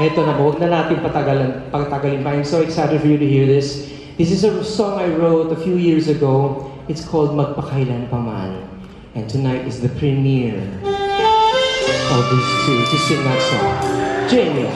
Eto na, huwag na natin patagalin pa. I'm so excited for you to hear this. This is a song I wrote a few years ago. It's called Magpakailan Pa Man. And tonight is the premiere of these two to sing that song. Jamie.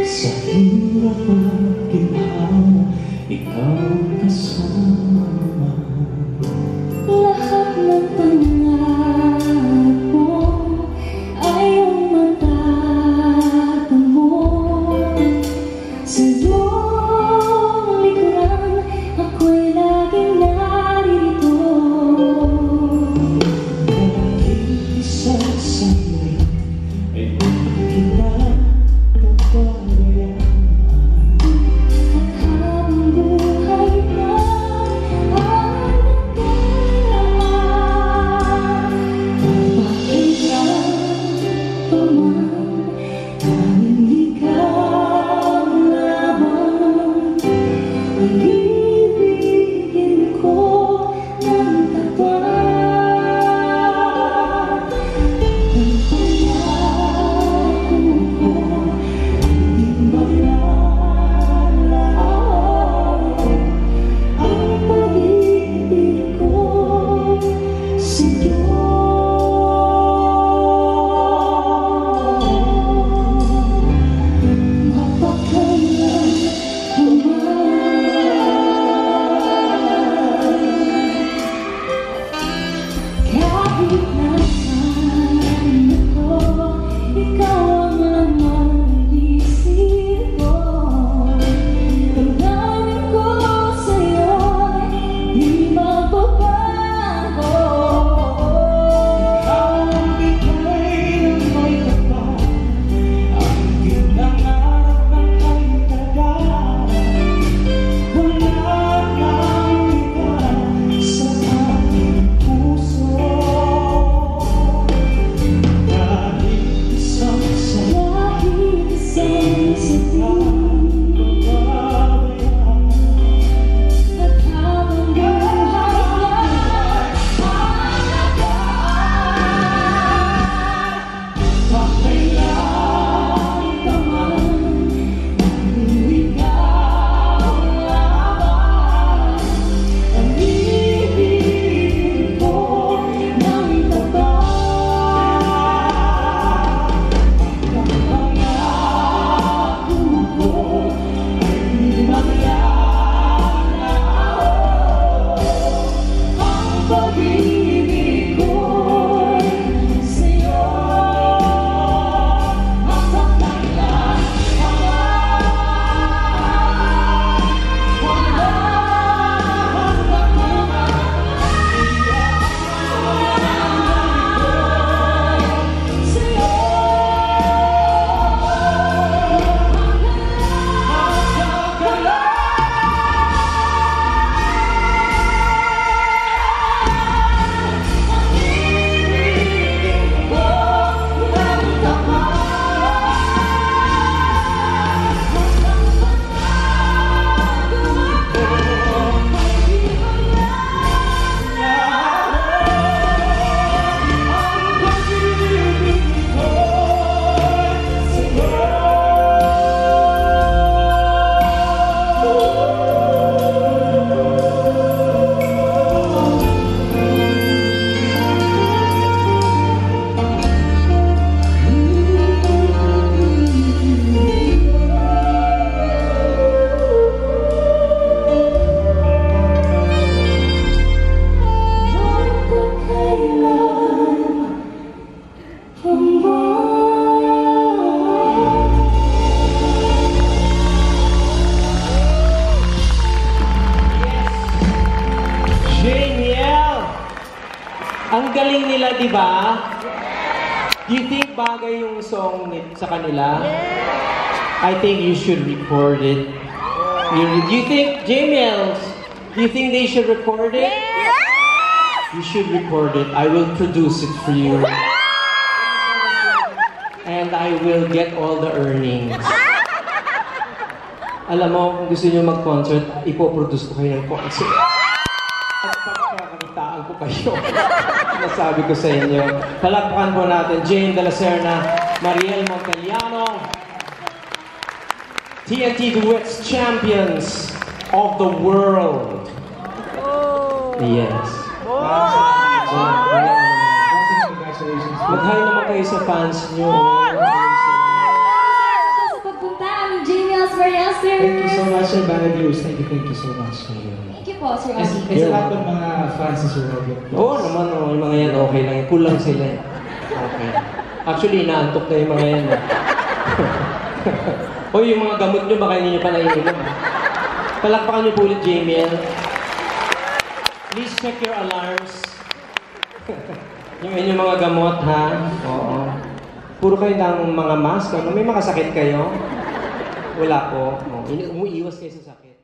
Sa hirap at ginhawa, ikaw kasama. Lahat ng pangarap mo ay iyong matatamo. Sa iyong likuran, ako'y laging narito. Kahit isa sa iyo ay kita. Ang galing nila, di ba? Do you think bagay yung song sa kanila? I think you should record it. Do you think, Jamiel, Do you think they should record it? You should record it. I will produce it for you. And I will get all the earnings. Alam mo, kung gusto niyo mag-concert, ipoproduce ko kayo ng concert. At pagkakakitaan ko kayo. Nasabi ko sa inyo. Palakpakan po natin Jane De La Serna, Mariel Montellano, TNT Duets Champions of the World. Yes. Congratulations. Mag-hi naman kayo sa fans nyo. Sa pagpunta, I'm Jamie Osmariel, sir. Thank you so much, Sir Barry Viewers. Thank you so much. Thank you po, Sir As Ossie. lahat ng mga fans ni Sir Robert. Oo naman, yung mga yan okay lang. Kulang sila. Okay. Actually, inaantok na yung mga yan. O yung mga gamot nyo, baka hindi nyo pa naiinom. Palakpakan nyo po ulit, Jamie. Please check your alarms. Yung inyong mga gamot, ha? Oo. Puro kayo ng mga mask. Ano? May makasakit kayo? Wala po. Umuiwas kayo sa sakit.